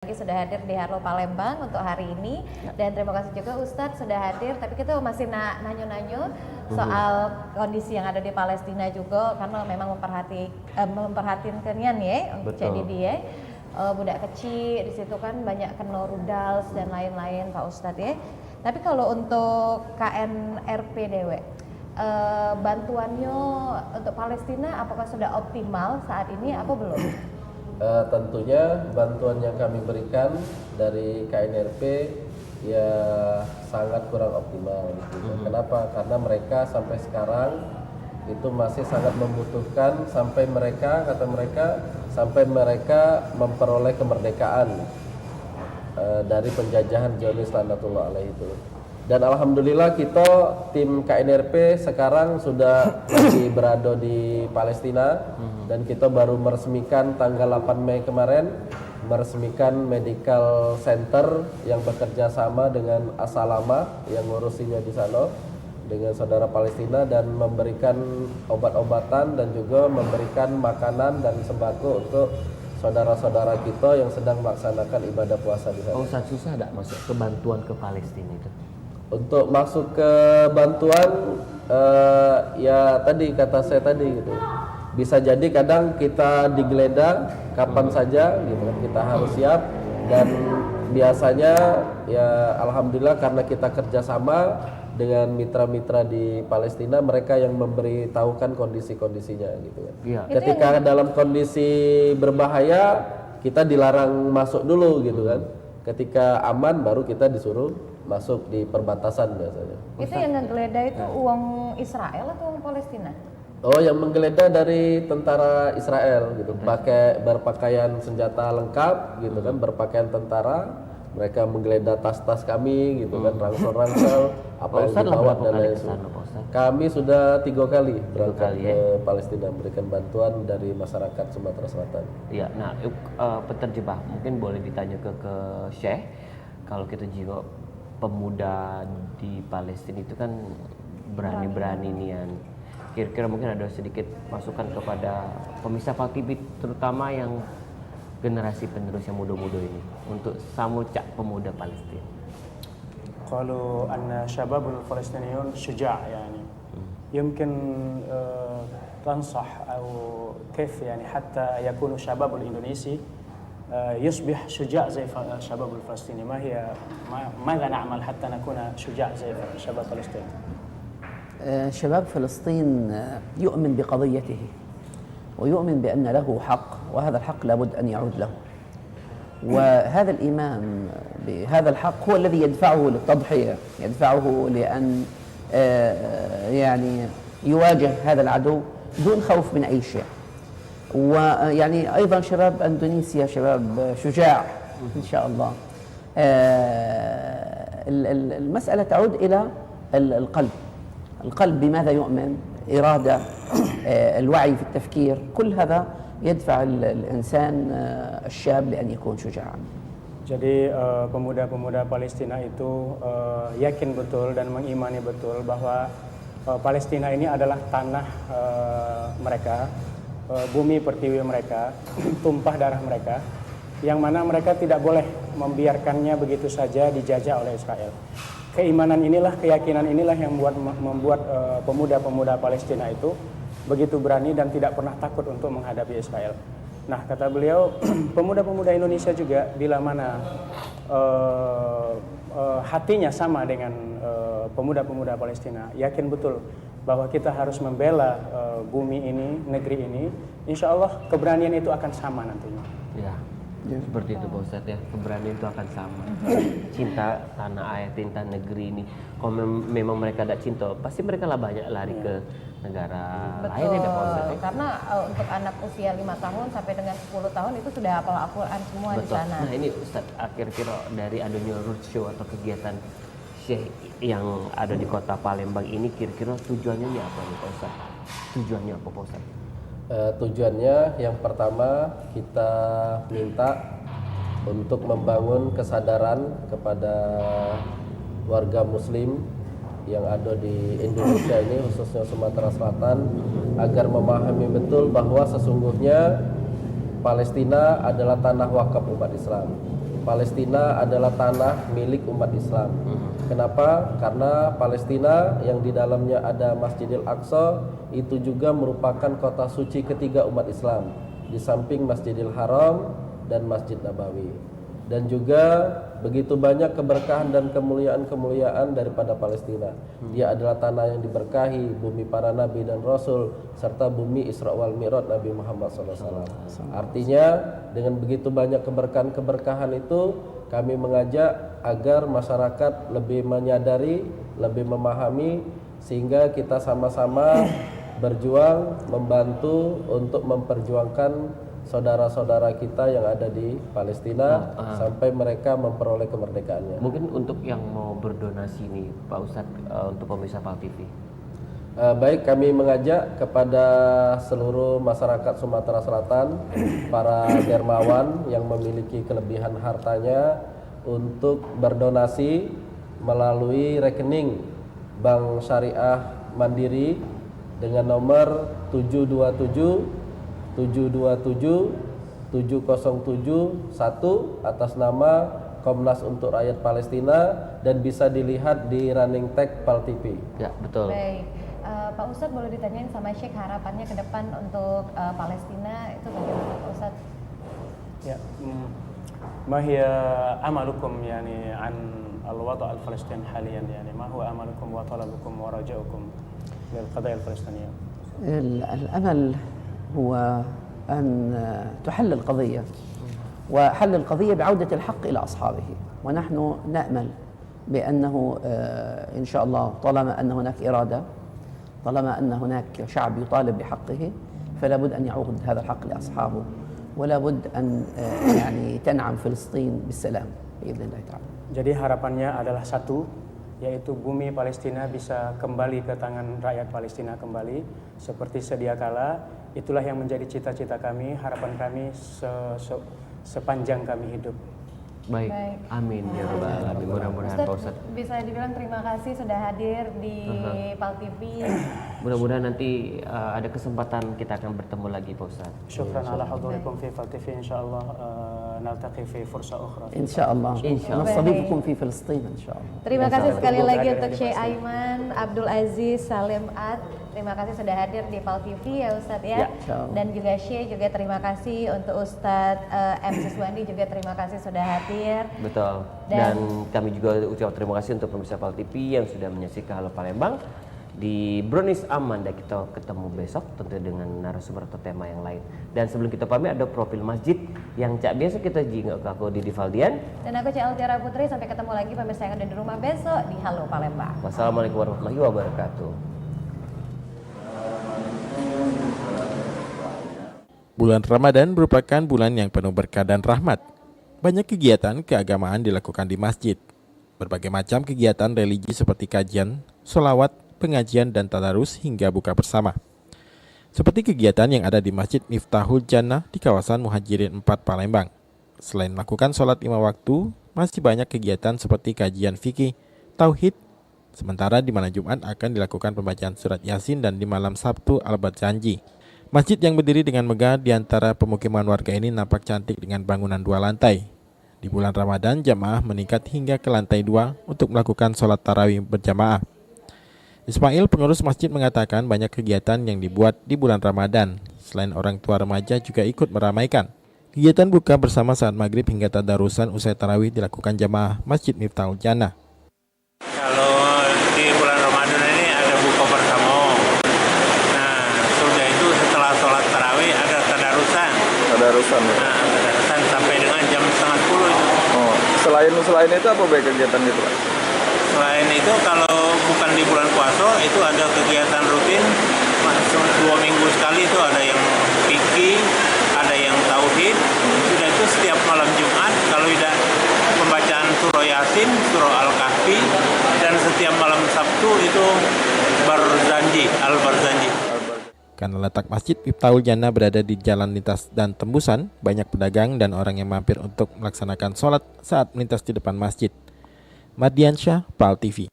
sudah hadir di Harlo Palembang untuk hari ini, dan terima kasih juga Ustadz sudah hadir. Tapi kita masih nanyo-nanyo soal kondisi yang ada di Palestina juga, karena memang memperhatikan ya. Jadi dia budak kecil di situ kan banyak kena rudal dan lain-lain Pak Ustadz ya. Tapi kalau untuk KNRP Dewe, bantuannya untuk Palestina apakah sudah optimal saat ini apa belum? Tentunya bantuan yang kami berikan dari KNRP ya sangat kurang optimal gitu. Kenapa? Karena mereka sampai sekarang itu masih sangat membutuhkan sampai mereka memperoleh kemerdekaan dari penjajahan Zionis laknatullah alaihi itu. Dan alhamdulillah kita tim KNRP sekarang sudah lagi berada di Palestina, dan kita baru meresmikan tanggal 8 Mei kemarin meresmikan medical center yang bekerja sama dengan Asalama yang ngurusinya di sana dengan saudara Palestina, dan memberikan obat-obatan dan juga memberikan makanan dan sembako untuk saudara-saudara kita yang sedang melaksanakan ibadah puasa di sana. Oh, susah tidak masuk ke bantuan ke Palestina itu? Untuk masuk ke bantuan ya tadi kata saya tadi gitu, bisa jadi kadang kita digeledah kapan saja gitu kan, kita harus siap. Dan biasanya ya alhamdulillah karena kita kerjasama dengan mitra-mitra di Palestina, mereka yang memberitahukan kondisi-kondisinya gitu kan. Iya. Ketika dalam kondisi berbahaya kita dilarang masuk dulu gitu kan. Ketika aman baru kita disuruh masuk di perbatasan biasanya. Itu yang ngegeledah itu uang Israel atau uang Palestina? Oh, yang menggeledah dari tentara Israel gitu, berpakaian senjata lengkap gitu kan, berpakaian tentara. Mereka menggeledah tas-tas kami gitu kan, ransel-ransel apa yang dibawa dan lain sebagainya. Kami sudah 3 kali berangkat ke Palestina memberikan bantuan dari masyarakat Sumatera Selatan. Iya, nah penerjemah mungkin boleh ditanya ke Syekh, kalau kita juga pemuda di Palestina itu kan berani-berani nian. Kira-kira mungkin ada sedikit masukan kepada pemirsa FATV, terutama yang generasi penerus yang muda-muda ini untuk samucak pemuda Palestina. قالوا أن شباب الفلسطينيون شجاع يعني يمكن تنصح أو كيف يعني حتى يكون شباب الإندونيسي يصبح شجاع زي شباب الفلسطيني ماذا نعمل حتى نكون شجاع زي شباب فلسطين؟ شباب فلسطين يؤمن بقضيته ويؤمن بأن له حق، وهذا الحق لابد أن يعود له، وهذا الإيمان بهذا الحق هو الذي يدفعه للتضحية، يدفعه لأن يعني يواجه هذا العدو دون خوف من أي شيء. ويعني أيضا شباب أندونيسيا شباب شجاع إن شاء الله. المسألة تعود إلى القلب بماذا يؤمن، إرادة، الوعي في التفكير، كل هذا يدفع الإنسان الشاب لأن يكون شجاعا. Jadi pemuda-pemuda Palestina itu yakin betul dan mengimani betul bahwa Palestina ini adalah tanah mereka, bumi pertiwi mereka, tumpah darah mereka, yang mana mereka tidak boleh membiarkannya begitu saja dijajah oleh Israel. Keimanan inilah, keyakinan inilah yang membuat pemuda-pemuda Palestina itu begitu berani dan tidak pernah takut untuk menghadapi Israel. Nah, kata beliau, pemuda-pemuda Indonesia juga bila mana hatinya sama dengan pemuda-pemuda Palestina, yakin betul bahwa kita harus membela bumi ini, negeri ini, insya Allah keberanian itu akan sama nantinya. Ya, seperti itu Pak Ustadz ya, keberanian itu akan sama. Cinta tanah air, cinta negeri ini. Kalau memang mereka tidak cinta, pasti mereka lah banyak lari ke negara lain ya Pak Ustadz. Karena untuk anak usia 5 tahun sampai dengan 10 tahun itu sudah hafal Al-Quran semua di sana. Nah ini Ustadz, kira-kira dari adanya roadshow atau kegiatan Syekh yang ada di kota Palembang ini, kira-kira tujuannya ya apa nih Pak Ustadz? Tujuannya apa Pak Ustadz? Tujuannya yang pertama kita minta untuk membangun kesadaran kepada warga muslim yang ada di Indonesia ini, khususnya Sumatera Selatan, agar memahami betul bahwa sesungguhnya Palestina adalah tanah wakaf umat Islam. Palestina adalah tanah milik umat Islam. Kenapa? Karena Palestina yang di dalamnya ada Masjidil Aqsa itu juga merupakan kota suci ketiga umat Islam, di samping Masjidil Haram dan Masjid Nabawi. Dan juga begitu banyak keberkahan dan kemuliaan-kemuliaan daripada Palestina. Dia adalah tanah yang diberkahi, bumi para nabi dan rasul, serta bumi Isra wal Mi'raj Nabi Muhammad SAW. Artinya dengan begitu banyak keberkahan-keberkahan itu, kami mengajak agar masyarakat lebih menyadari, lebih memahami, sehingga kita sama-sama berjuang, membantu untuk memperjuangkan saudara-saudara kita yang ada di Palestina sampai mereka memperoleh kemerdekaannya. Mungkin untuk yang mau berdonasi nih Pak Ustadz, untuk pemirsa PAL TV. Baik, kami mengajak kepada seluruh masyarakat Sumatera Selatan, para dermawan yang memiliki kelebihan hartanya untuk berdonasi melalui rekening Bank Syariah Mandiri dengan nomor 727 atas nama Komnas untuk Rakyat Palestina, dan bisa dilihat di running tag PAL TV. Ya, betul. Baik, Pak Ustadz boleh ditanyain sama Syekh harapannya ke depan untuk Palestina itu bagaimana Pak Ustadz? Ya, ما هي أملكم يعني عن الوضع الفلسطيني حاليا، يعني ما هو أملكم وطلبكم ورجاؤكم للقضية الفلسطينية؟ الأمل هو أن تحل القضية، وحل القضية بعودة الحق إلى أصحابه، ونحن نأمل بأنه إن شاء الله طالما أن هناك إرادة، طالما أن هناك شعب يطالب بحقه، فلا بد أن يعود هذا الحق لأصحابه، ولا بد أن يعني تنعم فلسطين بالسلام بإذن الله تعالى. Jadi harapannya adalah satu, yaitu bumi Palestina bisa kembali ke tangan rakyat Palestina kembali seperti sedia kala. Itulah yang menjadi cita-cita kami, harapan kami sepanjang kami hidup. Baik. Amin ya rabbal alamin. Mudah-mudahan Pak Ustadz, bisa dibilang terima kasih sudah hadir di PAL TV. mudah-mudahan nanti ada kesempatan kita akan bertemu lagi Pak Ustadz. Syukran ala hudurikum fi PAL TV, insyaallah naltaqi fi fursa ukhra. إن شاء الله نستضيفكم في فلسطين إن شاء الله. Terima kasih sekali Tunggu lagi kehadiran untuk di Syekh Palestina. Aiman Abdul Aziz Salim Ad. Terima kasih sudah hadir di PAL TV ya Ustadz ya. insyaallah. Dan juga Syekh juga terima kasih untuk Ustadz M. Siswandi juga terima kasih sudah hadir. Betul. Dan kami juga ucap terima kasih untuk pemirsa PAL TV yang sudah menyaksikan Halo Palembang. Di Brownies Amanda kita ketemu besok tentu dengan narasumber atau tema yang lain. Dan sebelum kita pamit ada profil masjid yang cak biasa kita jingok ke aku Didi Valdian. Dan aku Cik Altiara Putri, sampai ketemu lagi pemirsa yang ada di rumah besok di Halo Palembang. Wassalamualaikum warahmatullahi wabarakatuh. Bulan Ramadan merupakan bulan yang penuh berkah dan rahmat. Banyak kegiatan keagamaan dilakukan di masjid. Berbagai macam kegiatan religi seperti kajian, sholawat, pengajian, dan tadarus hingga buka bersama. Seperti kegiatan yang ada di Masjid Miftahul Jannah di kawasan Muhajirin 4 Palembang. Selain melakukan sholat 5 waktu, masih banyak kegiatan seperti kajian fikih, tauhid. Sementara di malam Jumat akan dilakukan pembacaan surat Yasin dan di malam Sabtu Al-Barzanji. Masjid yang berdiri dengan megah di antara pemukiman warga ini nampak cantik dengan bangunan 2 lantai. Di bulan Ramadan, jamaah meningkat hingga ke lantai 2 untuk melakukan sholat tarawih berjamaah. Ismail, pengurus masjid, mengatakan banyak kegiatan yang dibuat di bulan Ramadan. Selain orang tua remaja juga ikut meramaikan. Kegiatan buka bersama saat maghrib hingga tadarusan usai tarawih dilakukan jamaah Masjid Miftahul Jannah. Kalau di bulan Ramadan ini ada buka bersama. Nah, sudah itu setelah sholat tarawih ada tadarusan. Tadarusan ya. Nah, tadarusan sampai dengan jam 9:30 itu. Oh, selain itu apa baik kegiatan itu, Pak? Selain itu kalau bukan di bulan puasa itu ada kegiatan rutin 2 minggu sekali, itu ada yang fikih, ada yang tauhid. Sudah itu setiap malam Jumat kalau tidak pembacaan surah Yasin, surah Al-Kahfi, dan setiap malam Sabtu itu Barzanji, Al-Barzanji. Karena letak Masjid Miftahul Jannah berada di jalan lintas dan tembusan, banyak pedagang dan orang yang mampir untuk melaksanakan sholat saat melintas di depan masjid. Mardiansyah, PAL TV.